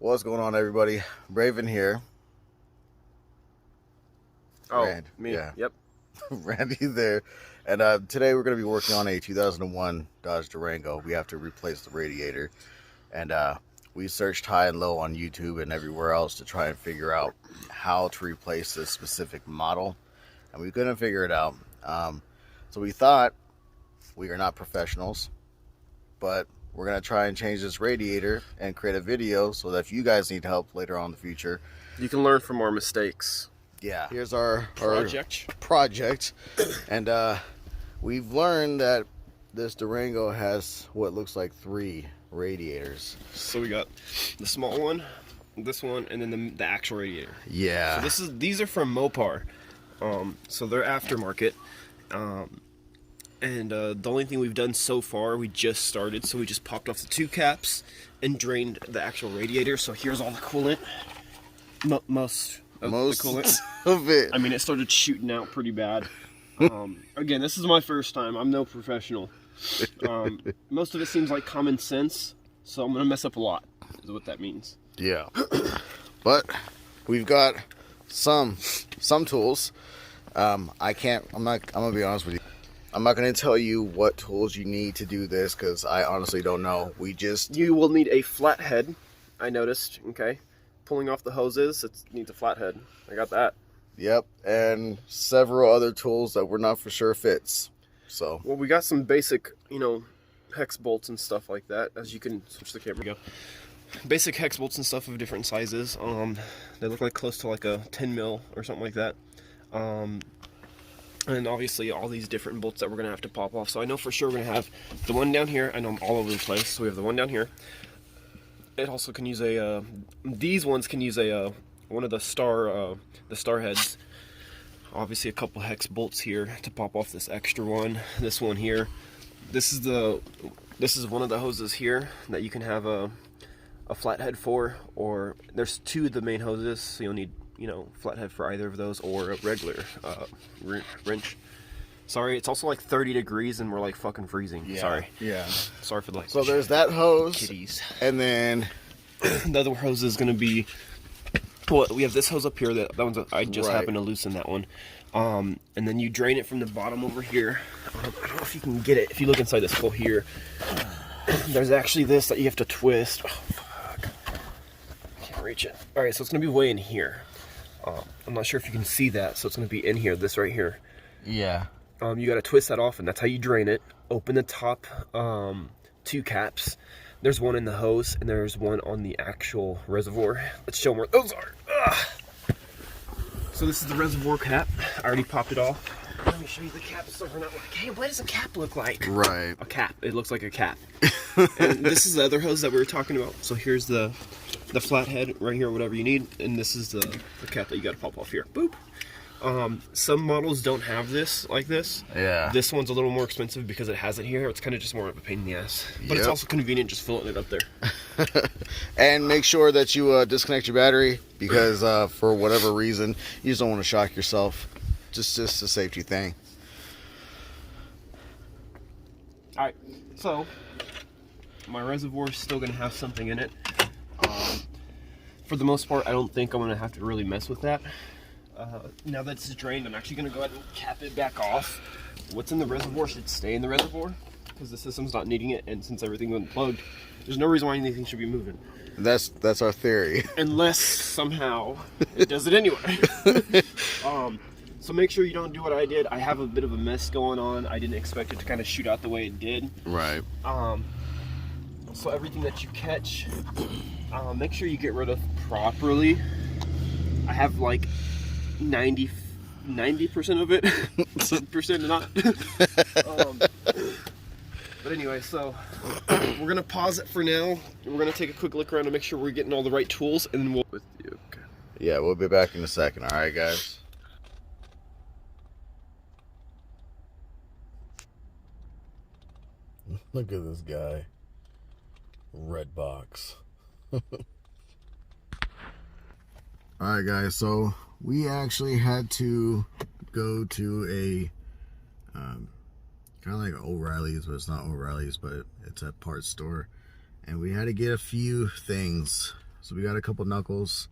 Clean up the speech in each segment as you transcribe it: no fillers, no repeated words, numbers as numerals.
What's going on, everybody? Raven here. Oh, me. Yeah. Yep. Randy there. And today we're going to be working on a 2001 Dodge Durango. We have to replace the radiator. And we searched high and low on YouTube and everywhere else to try and figure out how to replace this specific model. And we couldn't figure it out. So we thought, we are not professionals, but we're going to try and change this radiator and create a video so that if you guys need help later on in the future, you can learn from our mistakes. Yeah, here's our project. And we've learned that this Durango has what looks like 3 radiators. So we got the small one, this one, and then the actual radiator. Yeah. So these are from Mopar. So they're aftermarket. And the only thing we've done so far, we just started, so we just popped off the 2 caps and drained the actual radiator. So here's all the coolant. Most of the coolant of it. I mean, it started shooting out pretty bad. Again, this is my first time. I'm no professional. Most of it seems like common sense, so I'm gonna mess up a lot, is what that means. Yeah. But we've got some tools. I'm gonna be honest with you. I'm not going to tell you what tools you need to do this because I honestly don't know. You will need a flathead, I noticed, okay? Pulling off the hoses, it needs a flathead. I got that. Yep, and several other tools that we're not for sure fits. So. Well, we got some basic, hex bolts and stuff like that. As you can switch the camera. Go. Basic hex bolts and stuff of different sizes. They look like close to like a 10 mil or something like that. And obviously all these different bolts that we're going to have to pop off. So I know for sure we're going to have the one down here. I know I'm all over the place. So we have the one down here. It also can use a, these ones can use a, one of the star heads. Obviously a couple hex bolts here to pop off this extra one. This one here. This is one of the hoses here that you can have a flathead for, or there's 2 of the main hoses. So you'll need, flathead for either of those, or a regular wrench. Sorry, it's also like 30 degrees and we're like fucking freezing. Yeah, sorry. Yeah. Sorry for the So there's that hose. Kitties. And then the other hose is gonna be, well, we have this hose up here. That one's, I just happened to loosen that one. And then you drain it from the bottom over here. I don't know if you can get it. If you look inside this hole here, there's actually this that you have to twist. Oh, fuck. Can't reach it. All right, so it's gonna be way in here. I'm not sure if you can see that, so it's going to be in here, this right here. Yeah. You got to twist that off, and that's how you drain it. Open the top 2 caps. There's one in the hose, and there's one on the actual reservoir. Let's show them where those are. Ugh. So this is the reservoir cap. I already popped it off. Let me show you the cap so we're not like, hey, what does a cap look like? Right. A cap. It looks like a cap. And this is the other hose that we were talking about. So here's the flathead right here, whatever you need, and this is the cap that you got to pop off here. Boop. Some models don't have this like this. Yeah. This one's a little more expensive because it has it here. It's kind of just more of a pain in the ass, but it's also convenient just filling it up there. And make sure that you disconnect your battery because for whatever reason you just don't want to shock yourself. Just a safety thing. All right. So my reservoir is still going to have something in it. For the most part, I don't think I'm going to have to really mess with that. Now that it's drained, I'm actually going to go ahead and cap it back off. What's in the reservoir should stay in the reservoir because the system's not needing it, and since everything's unplugged, there's no reason why anything should be moving. That's our theory. Unless somehow it does it anyway. So make sure you don't do what I did. I have a bit of a mess going on. I didn't expect it to kind of shoot out the way it did. Right. So everything that you catch, make sure you get rid of properly. I have like 90% of it, 10% not. But anyway, so we're gonna pause it for now. We're gonna take a quick look around to make sure we're getting all the right tools, and then we'll with you. Okay. Yeah, we'll be back in a second. All right, guys. Look at this guy. Red box. Alright guys, so we actually had to go to a kind of like O'Reilly's, but it's not O'Reilly's, but it's a parts store, and we had to get a few things So we got a couple knuckles,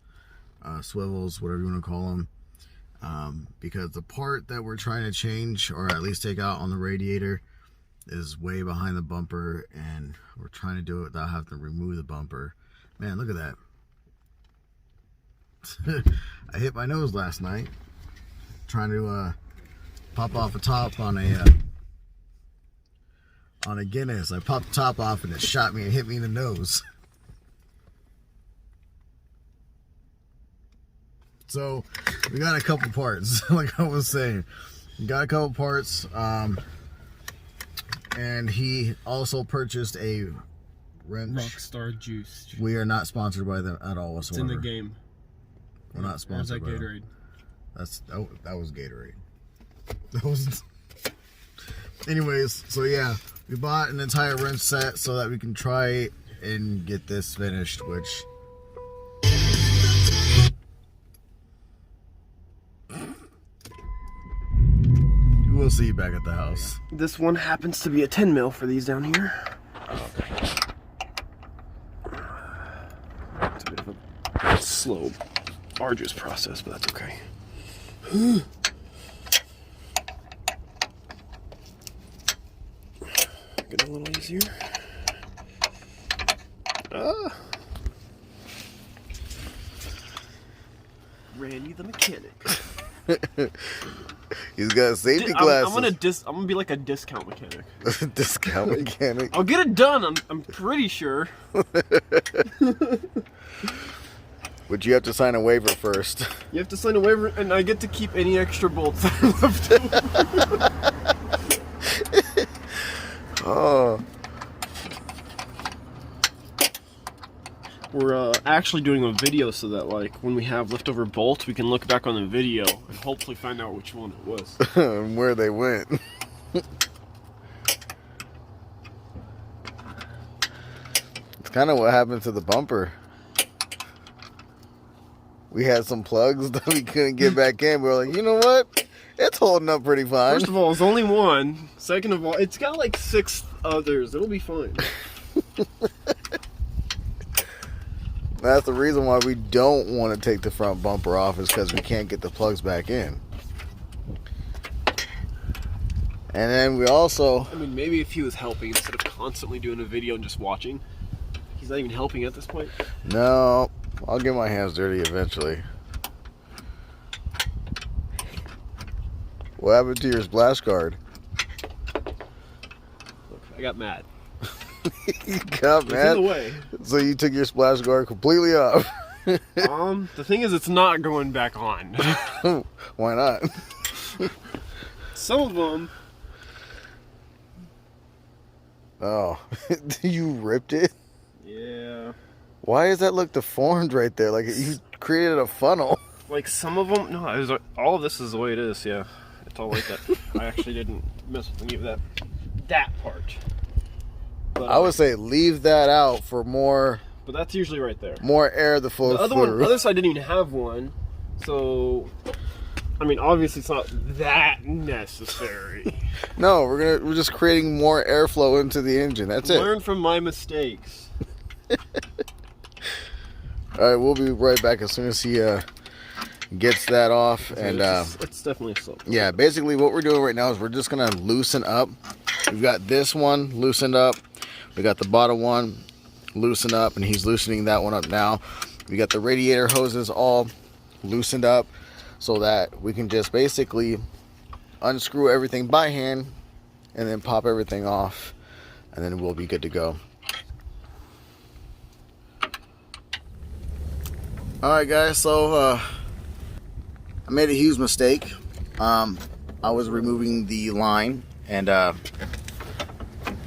swivels, whatever you want to call them. Because the part that we're trying to change, or at least take out on the radiator, is way behind the bumper, and we're trying to do it without having to remove the bumper. Man, look at that. I hit my nose last night trying to pop off a top on a Guinness. I popped the top off and it shot me and hit me in the nose. So we got a couple parts, like I was saying. We got a couple parts, and he also purchased a wrench. Rockstar Juice. We are not sponsored by them at all whatsoever. It's in the game. We're not sponsored by Gatorade. Them. That was Gatorade. That was. Anyways, so yeah, we bought an entire wrench set so that we can try and get this finished, which. We'll see you back at the house. This one happens to be a 10 mil for these down here. It's a bit of a slow, arduous process, but that's okay. Get a little easier. Randy the mechanic. He's got safety glasses. I'm gonna be like a discount mechanic. Discount mechanic. I'll get it done. I'm pretty sure. But you have to sign a waiver first. You have to sign a waiver, and I get to keep any extra bolts that are left over. Oh. We're actually doing a video so that, like, when we have leftover bolts, we can look back on the video and hopefully find out which one it was. And where they went. It's kind of what happened to the bumper. We had some plugs that we couldn't get back in. We were like, you know what? It's holding up pretty fine. First of all, it's only one. Second of all, it's got like 6 others. It'll be fine. That's the reason why we don't want to take the front bumper off, is because we can't get the plugs back in. And then we also... I mean, maybe if he was helping instead of constantly doing a video and just watching. He's not even helping at this point. No, I'll get my hands dirty eventually. What happened to your splash guard? Look, I got mad. You got mad? It's in the way. So you took your splash guard completely off? The thing is, it's not going back on. Why not? Some of them. Oh, you ripped it? Yeah. Why does that look deformed right there? Like you created a funnel. Like some of them, no, all of this is the way it is, yeah. It's all like that. I actually didn't mess with any of that part. But, I would say leave that out for more. But that's usually right there. More air to flow the through. Other side didn't even have one, so I mean, obviously it's not that necessary. No, we're just creating more airflow into the engine. That's it. Learn from my mistakes. All right, we'll be right back as soon as he gets that off. And it's definitely slow. yeah, basically what we're doing right now is we're just gonna loosen up. We've got this one loosened up. We got the bottom one loosened up, and he's loosening that one up now. We got the radiator hoses all loosened up so that we can just basically unscrew everything by hand and then pop everything off, and then we'll be good to go. Alright guys, so I made a huge mistake. I was removing the line, and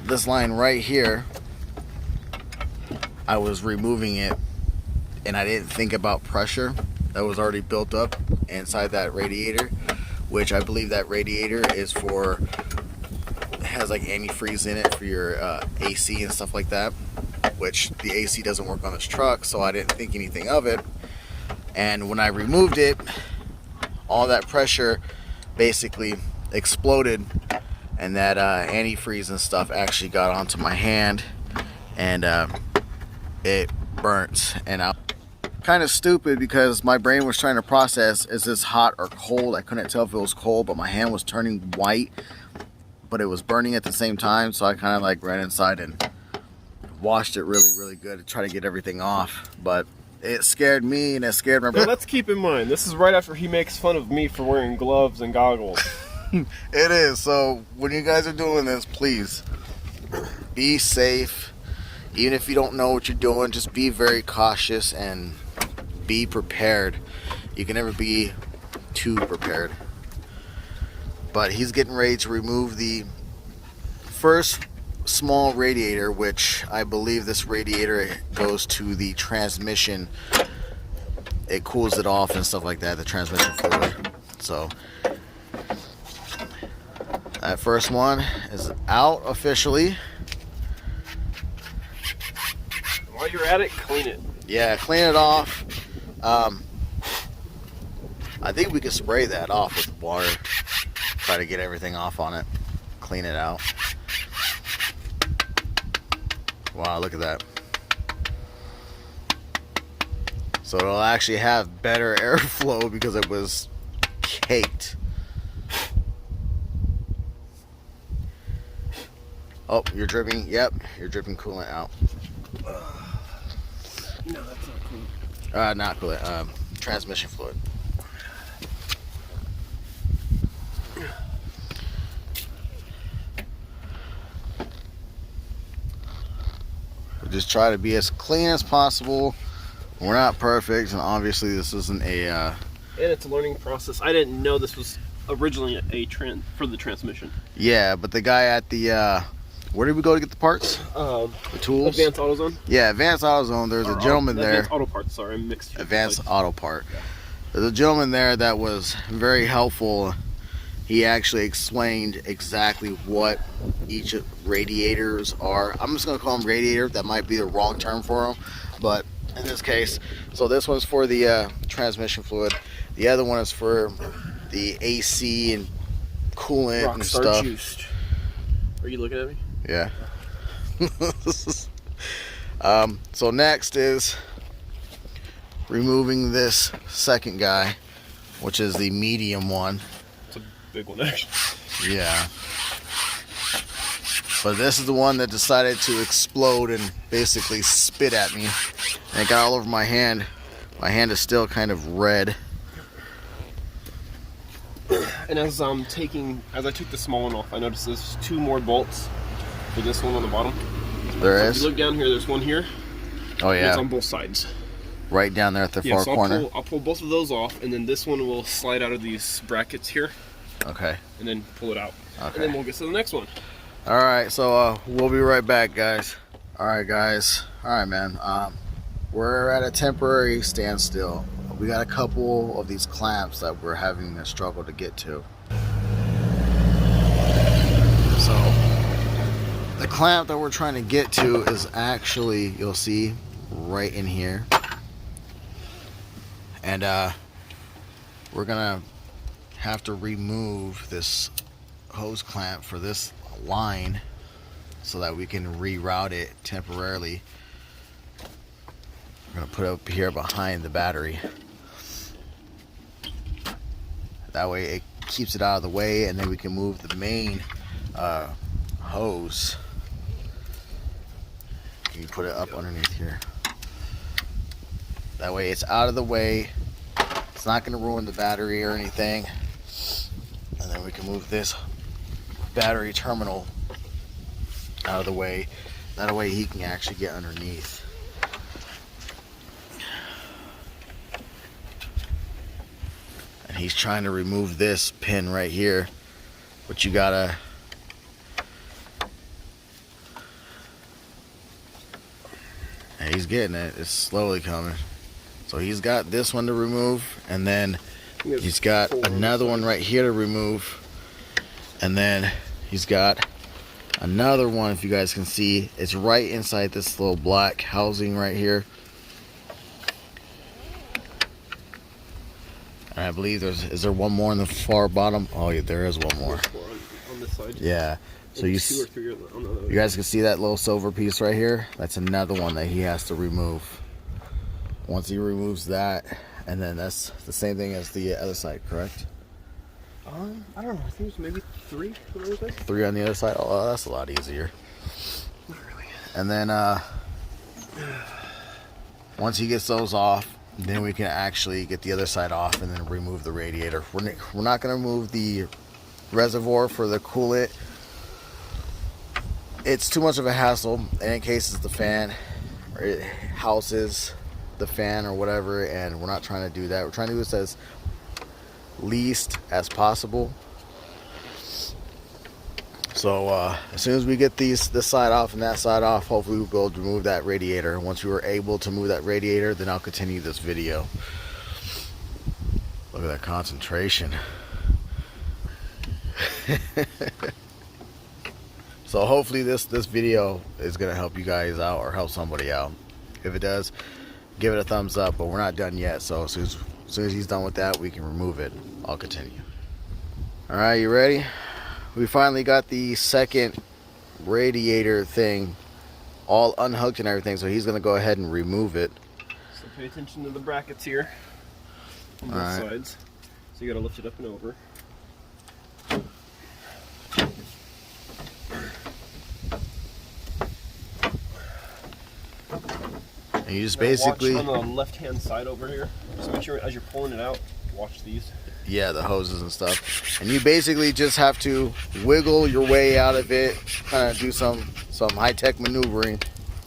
this line right here, I was removing it and I didn't think about pressure that was already built up inside that radiator, which I believe that radiator is for, has like antifreeze in it for your AC and stuff like that, which the AC doesn't work on this truck, so I didn't think anything of it. And when I removed it, all that pressure basically exploded, and that antifreeze and stuff actually got onto my hand, and it burnt. And kind of stupid because my brain was trying to process, is this hot or cold? I couldn't tell if it was cold, but my hand was turning white, but it was burning at the same time. So I kind of like ran inside and washed it really good to try to get everything off. But it scared me and it scared my Now brother. let's keep in mind, this is right after he makes fun of me for wearing gloves and goggles. It is. So when you guys are doing this, please be safe. Even if you don't know what you're doing, just be very cautious and be prepared. You can never be too prepared. But he's getting ready to remove the first small radiator, which I believe this radiator goes to the transmission. It cools it off and stuff like that, the transmission fluid. So that first one is out officially. While you're at it, clean it. Yeah, clean it off. I think we could spray that off with water. Try to get everything off on it. Clean it out. Wow, look at that. So it'll actually have better airflow because it was caked. Oh, you're dripping. Yep, you're dripping coolant out. No, that's not cool. Not coolant. Transmission fluid. We just try to be as clean as possible. We're not perfect, and obviously this isn't a. And it's a learning process. I didn't know this was originally for the transmission. Yeah, but the guy at the. Where did we go to get the parts? The tools? Advanced AutoZone? Yeah, Advanced AutoZone. There's a gentleman there. Advanced Auto Parts, sorry, I mixed. Advanced Auto Part. There's a gentleman there that was very helpful. He actually explained exactly what each radiators are. I'm just going to call them radiator. That might be the wrong term for them. But in this case, so this one's for the transmission fluid. The other one is for the AC and coolant and stuff. Juiced. Are you looking at me? Yeah. So next is removing this second guy, which is the medium one. It's a big one, actually. Yeah. But this is the one that decided to explode and basically spit at me. And it got all over my hand. My hand is still kind of red. And as I took the small one off, I noticed there's 2 more bolts for this one on the bottom. There So is? if you look down here, there's one here. Oh And yeah. it's on both sides. Right down there at the far So corner. I'll pull both of those off, and then this one will slide out of these brackets here, Okay. and then pull it out. Okay. And then we'll get to the next one. Alright, so we'll be right back, guys. Alright, guys. Alright, man. We're at a temporary standstill. We got a couple of these clamps that we're having a struggle to get to. So, the clamp that we're trying to get to is actually, you'll see, right in here. And we're gonna have to remove this hose clamp for this line so that we can reroute it temporarily. We're gonna put it up here behind the battery. That way it keeps it out of the way, and then we can move the main hose. You can put it up underneath here. That way it's out of the way. It's not gonna ruin the battery or anything. And then we can move this battery terminal out of the way. That way he can actually get underneath. And he's trying to remove this pin right here, but you gotta and he's getting it. It's slowly coming. So he's got this one to remove, and then he's got another one right here to remove, and then he's got another one, if you guys can see, it's right inside this little black housing right here. And I believe is there one more in the far bottom? Oh yeah, there is one more. On this side. Yeah. So you 2 or 3 on the other. guys can see that little silver piece right here? That's another one that he has to remove. Once he removes that, and then that's the same thing as the other side, correct? I don't know. I think it's maybe 3 on the other side. 3 on the other side. Oh, that's a lot easier. Not really. And then once he gets those off, then we can actually get the other side off and then remove the radiator. We're not going to remove the reservoir for the coolant. It's too much of a hassle, and in case it's the fan or it houses the fan or whatever, and we're not trying to do that. We're trying to do this as least as possible. So as soon as we get this side off and that side off, hopefully we'll be able to remove that radiator. Once we were able to move that radiator, then I'll continue this video. Look at that concentration. So hopefully this video is going to help you guys out or help somebody out. If it does, give it a thumbs up, but we're not done yet. So as soon as he's done with that, we can remove it. I'll continue. All right, you ready? We finally got the second radiator thing all unhooked and everything, so he's going to go ahead and remove it. So pay attention to the brackets here on both sides. So you got to lift it up and over. And you just basically watch on the left-hand side over here. So make sure as you're pulling it out, watch these. Yeah, the hoses and stuff. And you basically just have to wiggle your way out of it, kind of do some high-tech maneuvering.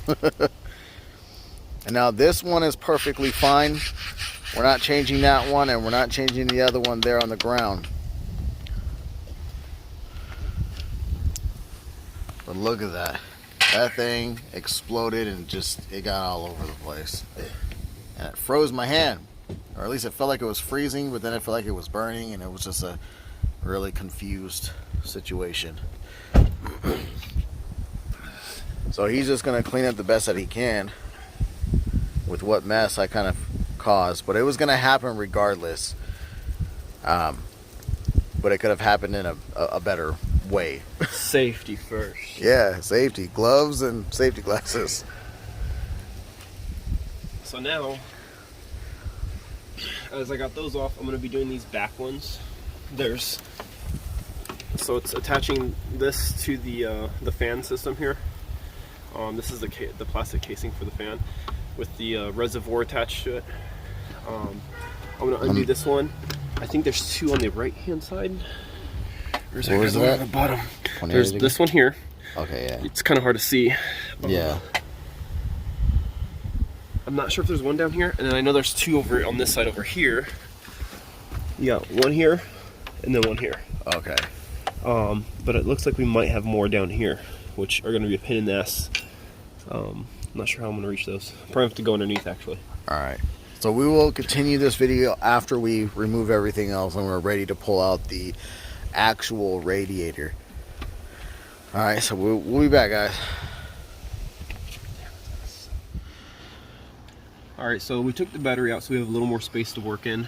And now this one is perfectly fine. We're not changing that one, and we're not changing the other one there on the ground. But look at that. That thing exploded and it got all over the place. And it froze my hand. Or at least it felt like it was freezing, but then it felt like it was burning, and it was just a really confused situation. So he's just going to clean up the best that he can with what mess I kind of caused. But it was going to happen regardless. But it could have happened in a better way. Safety first. Yeah, safety. Gloves and safety glasses. So now, as I got those off, I'm going to be doing these back ones. So it's attaching this to the fan system here. This is the plastic casing for the fan with the reservoir attached to it. I'm going to undo this one. I think there's 2 on the right hand side. Where's that on the bottom? There's this one here. Okay, yeah. It's kind of hard to see. Yeah. I'm not sure if there's one down here, and then I know there's 2 over on this side over here. You got one here, and then one here. Okay. But it looks like we might have more down here, which are going to be a pain in the ass. I'm not sure how I'm going to reach those. Probably have to go underneath, actually. All right. So we will continue this video after we remove everything else and we're ready to pull out the actual radiator. All right, so we'll be back, guys. All right, so we took the battery out so we have a little more space to work in.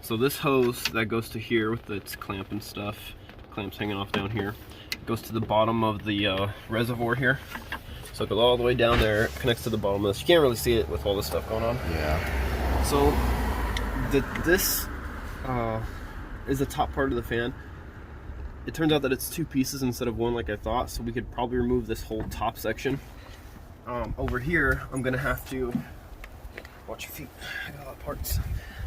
So this hose that goes to here with its clamp and stuff, clamps hanging off down here, goes to the bottom of the reservoir here. So it goes all the way down there, connects to the bottom of this. You can't really see it with all this stuff going on. Yeah. So this is the top part of the fan. It turns out that it's 2 pieces instead of 1 like I thought, so we could probably remove this whole top section. Over here, I'm gonna have to watch your feet. I got a lot of parts.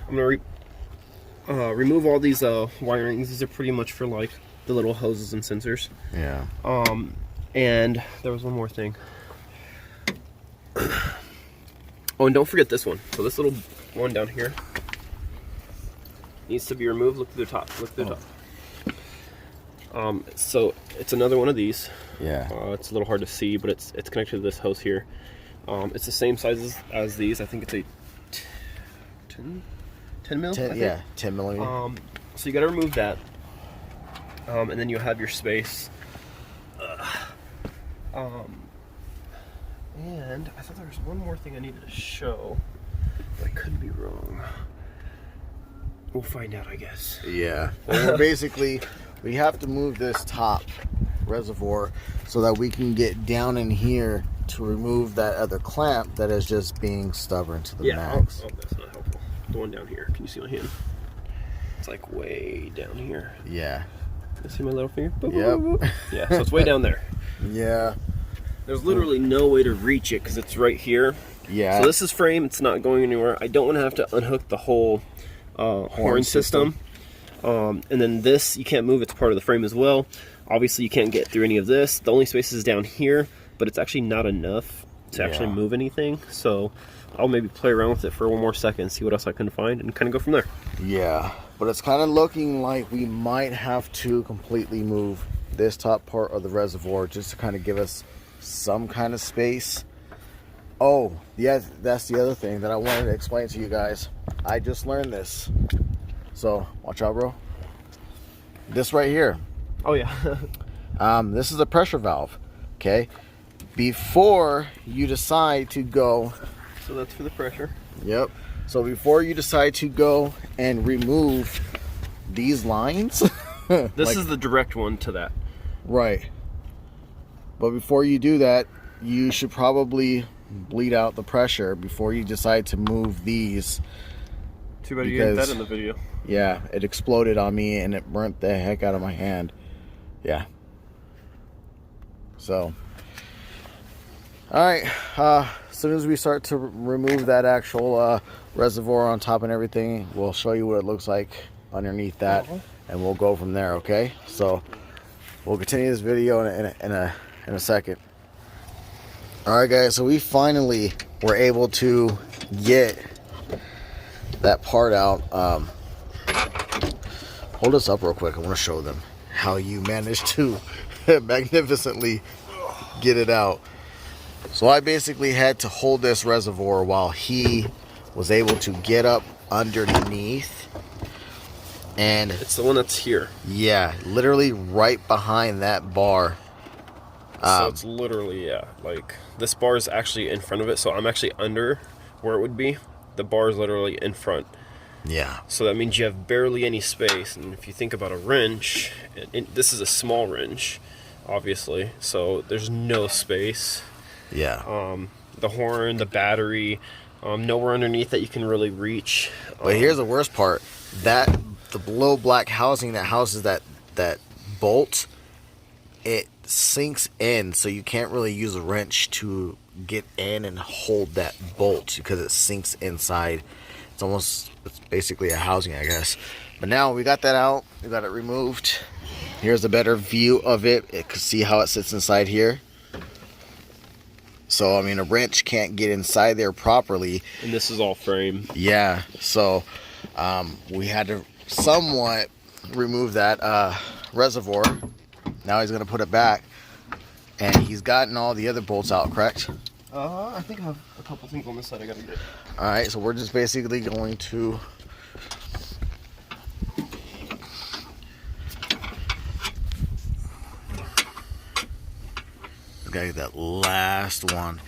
I'm gonna remove all these wirings. These are pretty much for like the little hoses and sensors. Yeah. And there was one more thing. Oh, and don't forget this one. So this little one down here needs to be removed. Look to the top. Look to the top. So it's another one of these. Yeah. It's a little hard to see, but it's connected to this hose here. It's the same size as these. I think it's a 10 mil. 10, yeah, 10 millimeter. So you got to remove that, and then you'll have your space. And I thought there was one more thing I needed to show, but I could be wrong. We'll find out, I guess. Yeah. Well, basically, we have to move this top reservoir so that we can get down in here to remove that other clamp that is just being stubborn to the Yeah, max. oh, that's not helpful. The one down here. Can you see my hand? It's like way down here. Yeah. You see my little finger? Boop, Yep. boop, boop. Yeah, so it's way down there. Yeah. There's literally no way to reach it because it's right here. Yeah. So this is frame. It's not going anywhere. I don't want to have to unhook the whole horn system. And then this, you can't move. It's part of the frame as well. Obviously, you can't get through any of this. The only space is down here, but it's actually not enough to actually move anything. So I'll maybe play around with it for one more second, see what else I can find, and kind of go from there. Yeah, but it's kind of looking like we might have to completely move this top part of the reservoir just to kind of give us some kind of space. Oh, yeah, that's the other thing that I wanted to explain to you guys. I just learned this. So, watch out, bro. This right here. Oh, yeah. This is a pressure valve, okay? Before you decide to go... So that's for the pressure. Yep. So before you decide to go and remove these lines... This is the direct one to that. Right. But before you do that, you should probably bleed out the pressure before you decide to move these. Too bad you didn't get that in the video. Yeah, it exploded on me and it burnt the heck out of my hand. Yeah. So, alright, as soon as we start to remove that actual reservoir on top and everything, we'll show you what it looks like underneath that, and we'll go from there, okay? So, we'll continue this video in a second. Alright guys, so we finally were able to get that part out. Hold this up real quick, I want to show them how you managed to magnificently get it out. So I basically had to hold this reservoir while he was able to get up underneath, and it's the one that's here. Yeah, literally right behind that bar. So it's literally, yeah, like this bar is actually in front of it, so I'm actually under where it would be. The bar is literally in front. Yeah. So that means you have barely any space, and if you think about a wrench, this is a small wrench, obviously, so there's no space. Yeah. The horn, the battery, nowhere underneath that you can really reach. But here's the worst part: the below black housing that houses that bolt, it sinks in, so you can't really use a wrench to get in and hold that bolt because it sinks inside. It's basically a housing, I guess. But now we got that out, we got it removed. Here's a better view of it. You can see how it sits inside here. So I mean, a wrench can't get inside there properly. And this is all frame. Yeah, so we had to somewhat remove that reservoir. Now he's gonna put it back, and he's gotten all the other bolts out, correct? I think I have a couple things on this side I gotta get. Alright, so we're just basically going to gotta get that last one.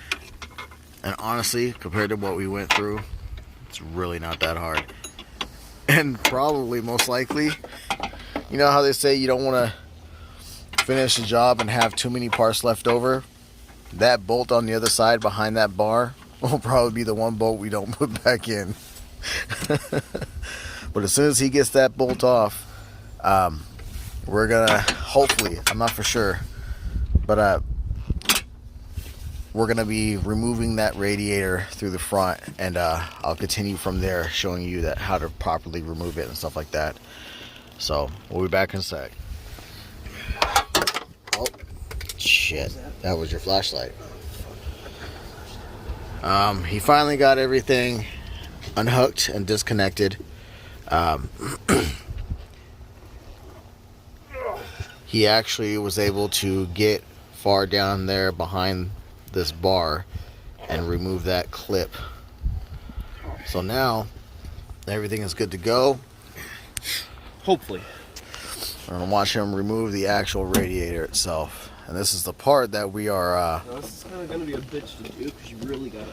And honestly, compared to what we went through, it's really not that hard. And probably most likely, you know how they say you don't want to finish a job and have too many parts left over? That bolt on the other side behind that bar will probably be the one bolt we don't put back in. But as soon as he gets that bolt off, we're gonna, hopefully, I'm not for sure, but we're gonna be removing that radiator through the front, and I'll continue from there showing you that how to properly remove it and stuff like that. So we'll be back in a sec. Oh shit, that was your flashlight. He finally got everything unhooked and disconnected. He actually was able to get far down there behind this bar and remove that clip. So now everything is good to go. Hopefully. We're gonna watch him remove the actual radiator itself, and this is the part that we are This is kind of gonna be a bitch to do because you really gotta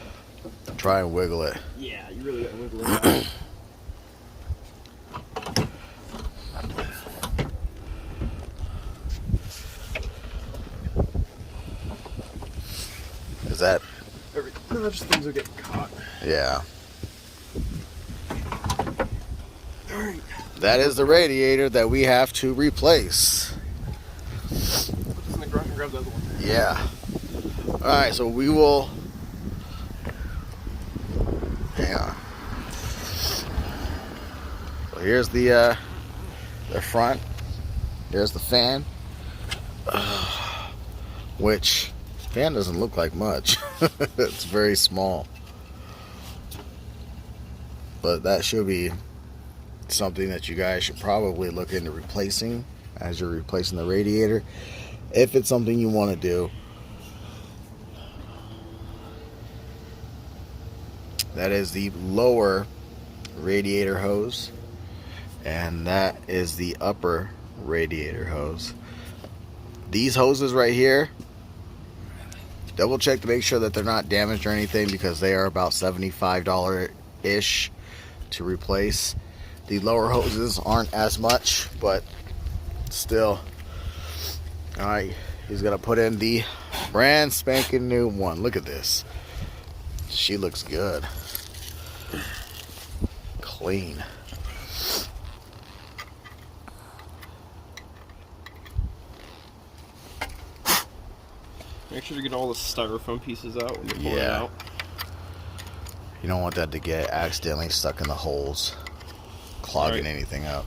try and wiggle it. Yeah, you really gotta wiggle it. Because Just things are getting caught. Yeah. All right. That is the radiator that we have to replace. Put this in the garage and grab the other one. Yeah. Alright, so we will... Hang on. So here's the front. Here's the fan. Which, fan doesn't look like much. It's very small. But that should be something that you guys should probably look into replacing as you're replacing the radiator, if it's something you want to do. That is the lower radiator hose, and that is the upper radiator hose. These hoses right here, double check to make sure that they're not damaged or anything, because they are about $75-ish to replace. The lower hoses aren't as much, but still. Alright, he's gonna put in the brand spanking new one. Look at this. She looks good. Clean. Make sure to get all the styrofoam pieces out when you're pulling it Yeah. out. You don't want that to get accidentally stuck in the holes, clogging Right. anything up.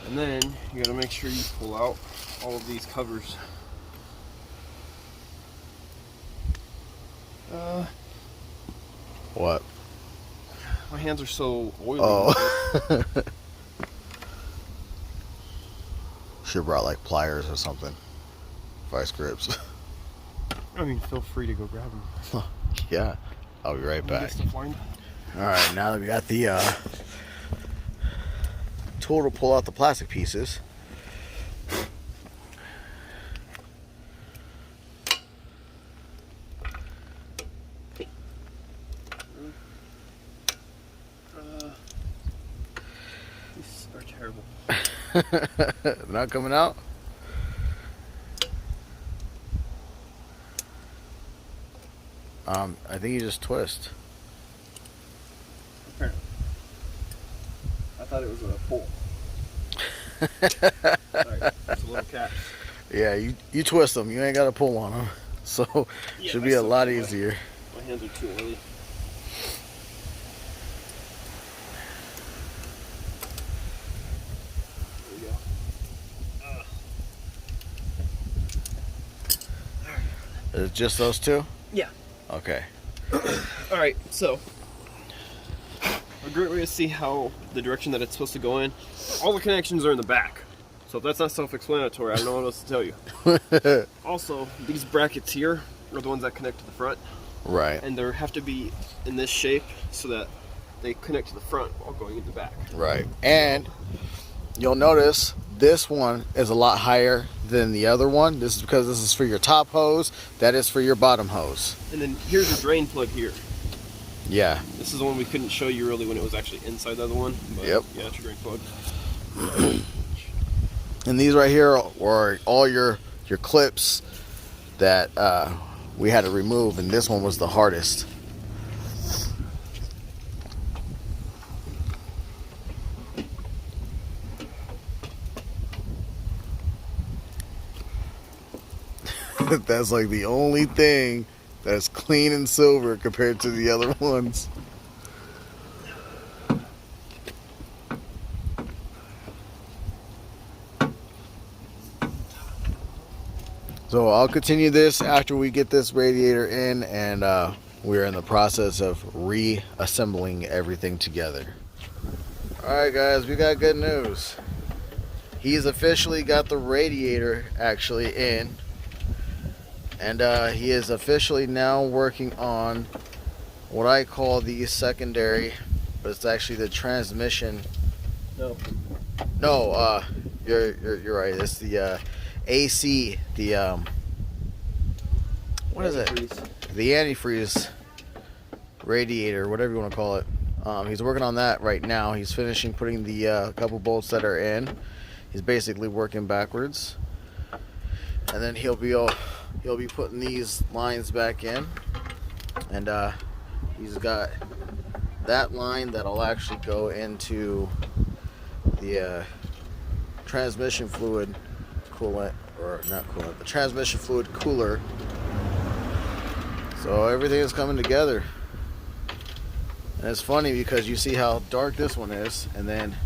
And then you gotta make sure you pull out all of these covers. What? My hands are so oily. Oh. Should have brought like pliers or something. Vice grips. I mean, feel free to go grab them. Yeah. I'll be right back. All Alright, now that we got the tool to pull out the plastic pieces. These are terrible. They're not coming out? I think you just twist. Apparently. I thought it was a pull. Sorry, it's a little cat. Yeah, you twist them. You ain't got to pull on them. So, Yeah, should I be a still lot do it. easier. My hands are too oily. There we go. Is it just those two? Yeah. Okay. All right, so a great way to see how the direction that it's supposed to go in. All the connections are in the back, so if that's not self-explanatory, I don't know what else to tell you. Also, these brackets here are the ones that connect to the front, Right. and they have to be in this shape so that they connect to the front while going in the back. Right. And you'll notice this one is a lot higher than the other one. This is because this is for your top hose. That is for your bottom hose. And then here's a drain plug here. Yeah. This is the one we couldn't show you really when it was actually inside the other one. But Yep. yeah, it's your drain plug. And these right here are all your clips that we had to remove, and this one was the hardest. That's like the only thing that's clean and silver compared to the other ones. So I'll continue this after we get this radiator in, and we're in the process of reassembling everything together. Alright guys, we got good news. He's officially got the radiator actually in, and he is officially now working on what I call the secondary, but it's actually the transmission. No. No, you're right. It's the AC, the what is it? The antifreeze radiator, whatever you want to call it. He's working on that right now. He's finishing putting the couple bolts that are in. He's basically working backwards, and then he'll be putting these lines back in, and he's got that line that'll actually go into the transmission fluid coolant, or not coolant, the transmission fluid cooler. So everything is coming together. And it's funny because you see how dark this one is, and then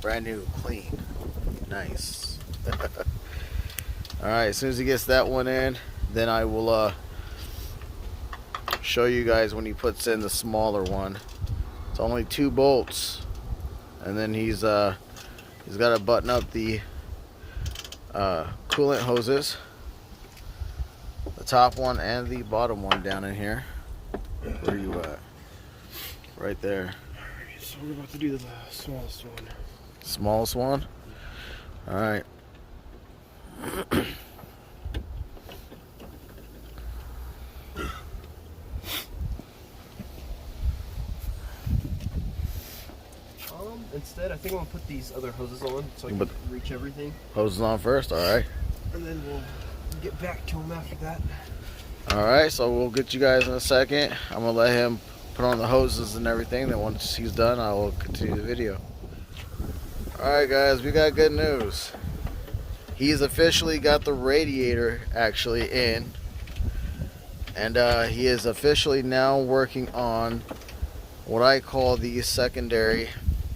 brand new, clean, nice. Alright, as soon as he gets that one in, then I will show you guys when he puts in the smaller one. It's only 2 bolts, and then he's got to button up the coolant hoses, the top one and the bottom one down in here. Where are you at? Right there. So we're about to do the smallest one. Smallest one? Alright. Instead, I think I'm gonna put these other hoses on so I can reach everything. Hoses on first, alright. And then we'll get back to them after that. Alright, so we'll get you guys in a second. I'm gonna let him put on the hoses and everything. Then once he's done, I will continue the video. Alright guys, we got good news. He's officially got the radiator actually in. And he is officially now working on what I call the secondary,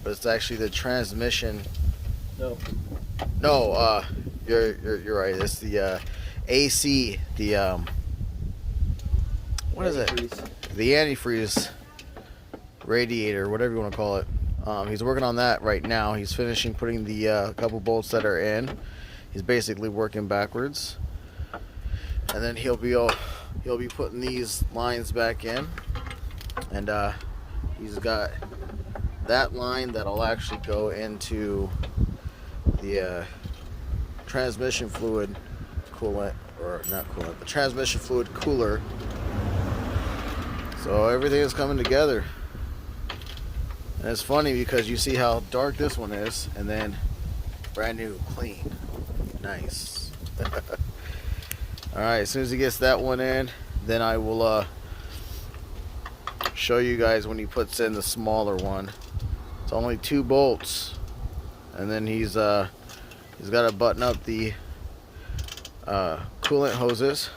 but it's actually the transmission. No, you're right. It's the AC, the what is it? The antifreeze radiator, whatever you want to call it. He's working on that right now. He's finishing putting the couple bolts that are in. He's basically working backwards, and then he'll be putting these lines back in, and he's got that line that'll actually go into the transmission fluid coolant, or not coolant, the transmission fluid cooler. So everything is coming together. And it's funny because you see how dark this one is, and then brand new, clean, nice. Alright, as soon as he gets that one in, then I will show you guys when he puts in the smaller one. It's only 2 bolts, and then he's got to button up the coolant hoses,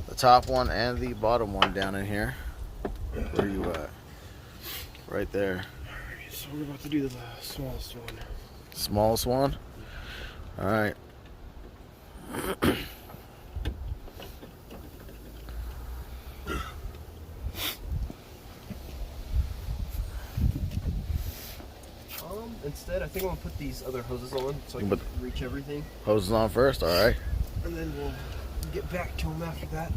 the top one and the bottom one down in here. Where are you at? Right there. So we're about to do the smallest one. Smallest one? Alright. Instead, I think I'm gonna put these other hoses on so I can reach everything. Hoses on first, alright. And then we'll get back to them after that.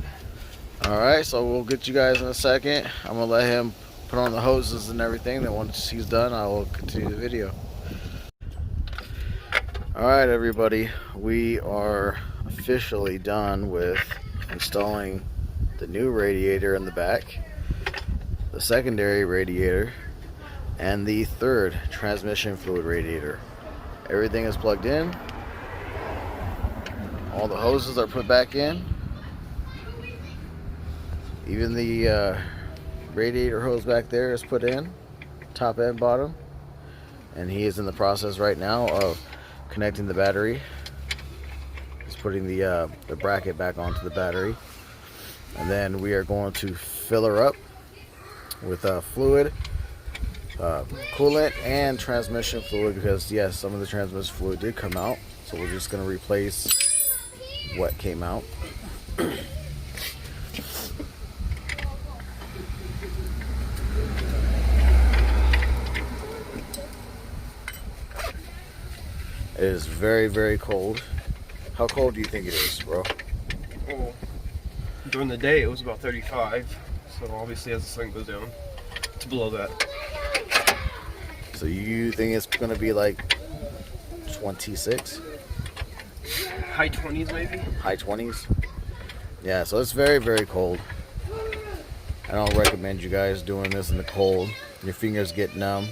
Alright, so we'll get you guys in a second. I'm gonna let him put on the hoses and everything. Then once he's done, I will continue the video. Alright everybody, we are officially done with installing the new radiator in the back, the secondary radiator, and the third transmission fluid radiator. Everything is plugged in. All the hoses are put back in. Even the radiator hose back there is put in, top and bottom. And he is in the process right now of connecting the battery. He's putting the bracket back onto the battery. And then we are going to fill her up with fluid, coolant and transmission fluid, because yes, some of the transmission fluid did come out, so we're just going to replace what came out. It is very, very cold. How cold do you think it is, bro? Well, during the day it was about 35, so obviously as the sun goes down, it's below that. So you think it's gonna be like 26? High 20s maybe? High 20s? Yeah, so it's very, very cold. I don't recommend you guys doing this in the cold. Your fingers get numb.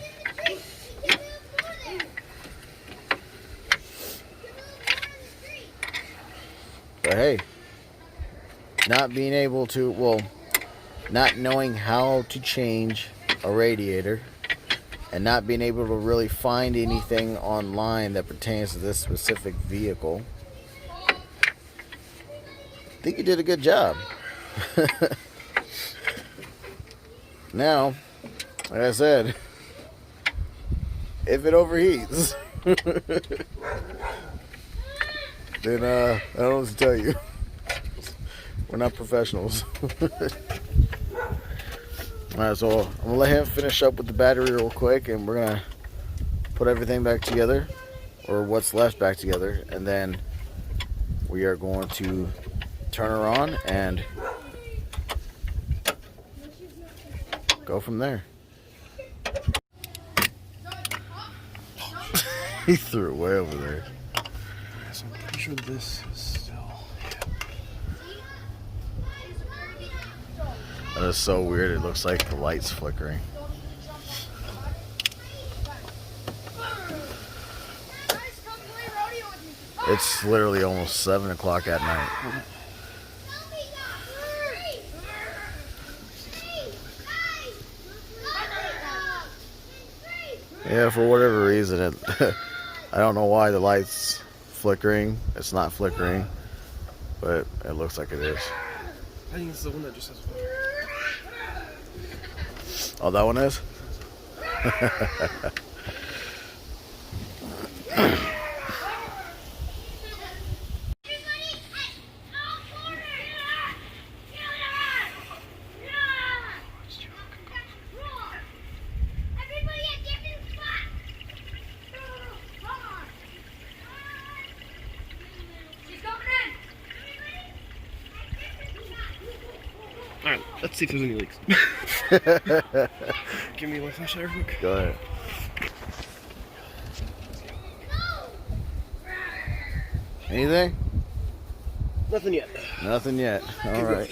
But hey, not being able to, well, not knowing how to change a radiator and not being able to really find anything online that pertains to this specific vehicle, I think you did a good job. Now, like I said, if it overheats, then I don't know what to tell you. We're not professionals. Alright, so I'm gonna let him finish up with the battery real quick, and we're gonna put everything back together, or what's left back together, and then we are going to turn her on and go from there. He threw it way over there. So I'm pretty sure this is still. That is so weird. It looks like the light's flickering. It's literally almost 7 o'clock at night. Yeah, for whatever reason, I don't know why the light's flickering. It's not flickering, but it looks like it is. I think it's the one that just has water. Oh, that one is? Alright, let's see if there's any leaks. Give me my flashlight real quick. Go ahead. Anything? Nothing yet. Nothing yet. All right.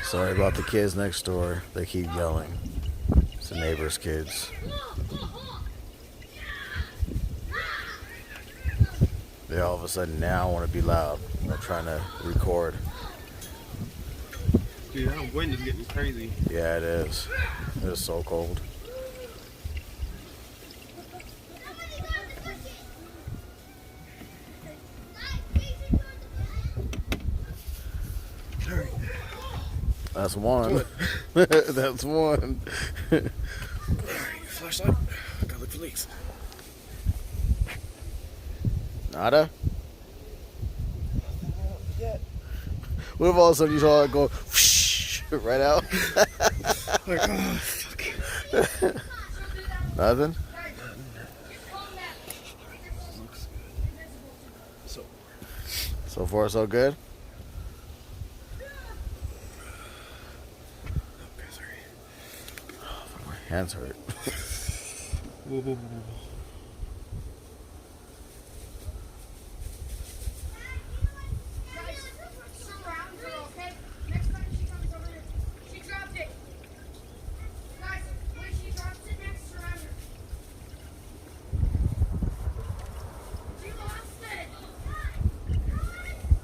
Sorry about the kids next door. They keep yelling. It's the neighbor's kids. They all of a sudden now want to be loud. They're trying to record. Dude, that wind is getting crazy. Yeah, it is. It is so cold. That's one. That's one. Alright, flashlight. Gotta look for leaks. Nada? What if all of a sudden you saw it go whoosh, right out? Like, oh, fuck. Nothing? Looks good. So far, so good? Okay, sorry. My hands hurt. Whoa, whoa, whoa, whoa.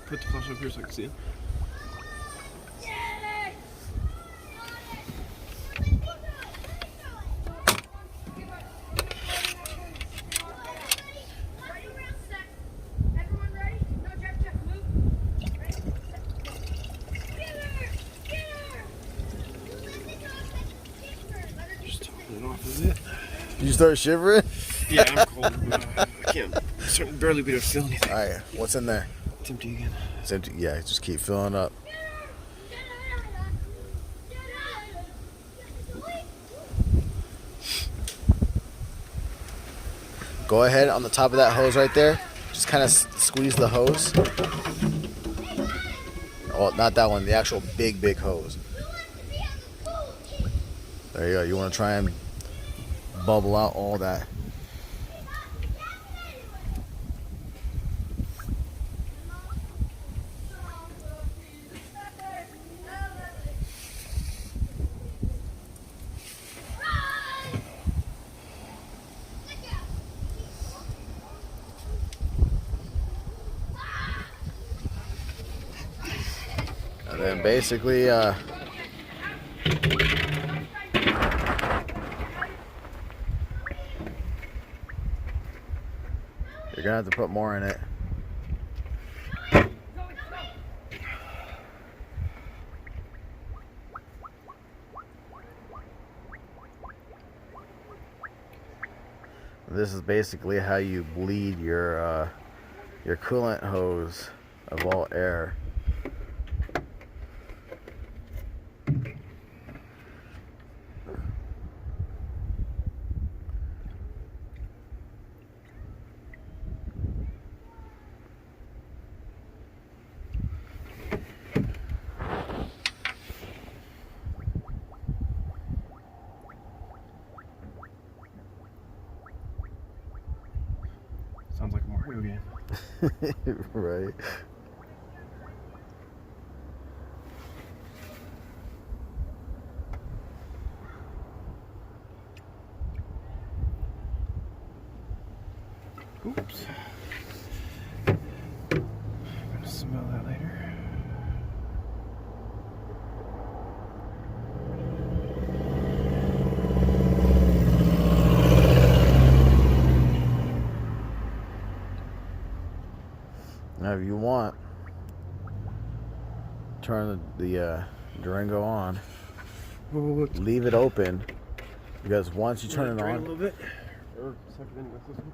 Put the flashlight up here so I can see it. Just topping it off, is it? Did you start shivering? Yeah, I'm cold. I can't barely be able to feel anything. Alright, what's in there? It's empty again. It's empty. Yeah, just keep filling up. Go ahead on the top of that hose right there. Just kind of squeeze the hose. Oh, not that one. The actual big hose. There you go. You want to try and bubble out all that. And basically, you're gonna have to put more in it. This is basically how you bleed your coolant hose of all air. Sounds like a Mario game. Right. Oops. I'm gonna smell that later. Now, if you want, turn the Durango on. Leave it open, because once you turn it Drain on, a little bit, or suck it in with this one.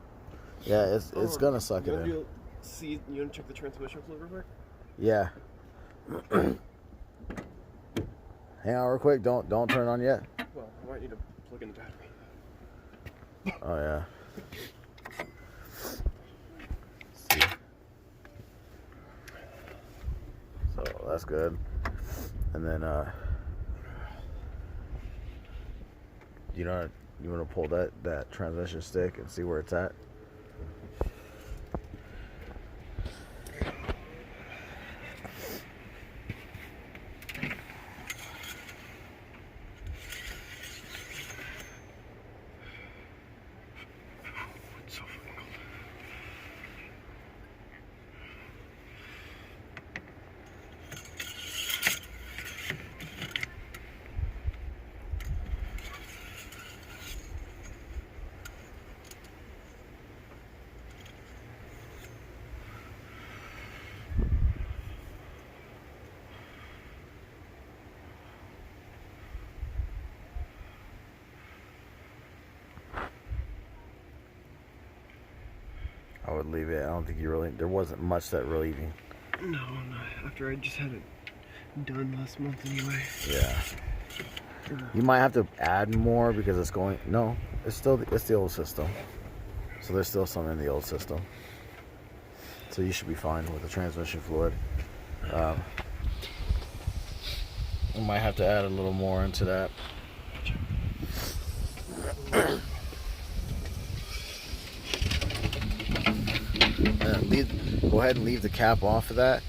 yeah, it's gonna suck it in. You want to check the transmission fluid real quick? Yeah. Hang on real quick. Don't turn it on yet. Well, I might need to plug in the battery. Oh yeah. See. So that's good. And then you want to pull that transmission stick and see where it's at. It's so fucking cold. I would leave it. I don't think there wasn't much that really even. No, not after I just had it done last month anyway. Yeah. You might have to add more because it's going. No, it's the old system. So there's still some in the old system. So you should be fine with the transmission fluid. You might have to add a little more into that. Go ahead and leave the cap off of that.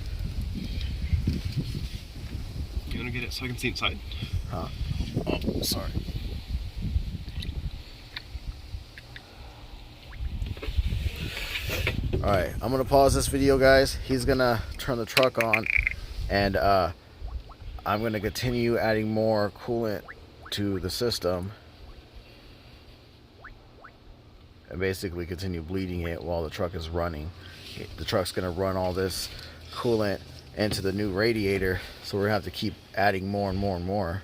You want to get it so I can see inside? Huh? Oh, sorry. Alright, I'm going to pause this video, guys. He's going to turn the truck on, and I'm going to continue adding more coolant to the system and basically continue bleeding it while the truck is running. The truck's going to run all this coolant into the new radiator, so we're going to have to keep adding more and more and more.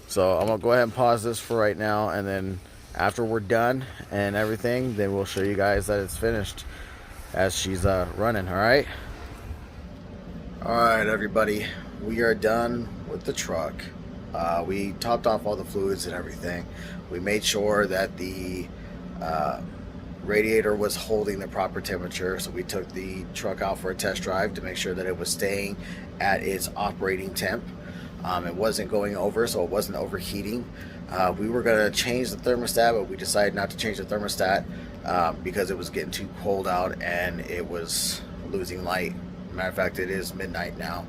So I'm going to go ahead and pause this for right now, and then after we're done and everything, then we'll show you guys that it's finished as she's running. Alright everybody, we are done with the truck. We topped off all the fluids and everything. We made sure that the radiator was holding the proper temperature, so we took the truck out for a test drive to make sure that it was staying at its operating temp. It wasn't going over, so it wasn't overheating. We were going to change the thermostat, but we decided not to change the thermostat because it was getting too cold out and it was losing light. Matter of fact, it is midnight now.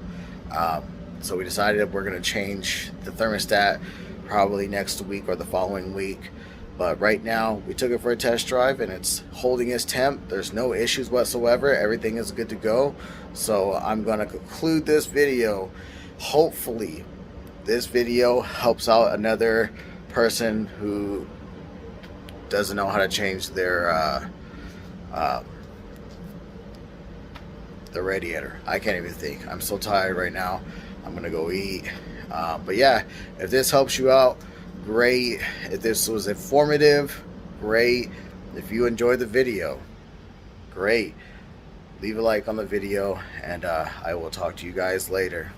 So we decided we're going to change the thermostat probably next week or the following week. But right now we took it for a test drive and it's holding its temp. There's no issues whatsoever. Everything is good to go. So I'm going to conclude this video. Hopefully this video helps out another person who doesn't know how to change their the radiator. I can't even think. I'm so tired right now. I'm gonna go eat. But yeah, if this helps you out, great. If this was informative, great. If you enjoyed the video, great. Leave a like on the video, and I will talk to you guys later.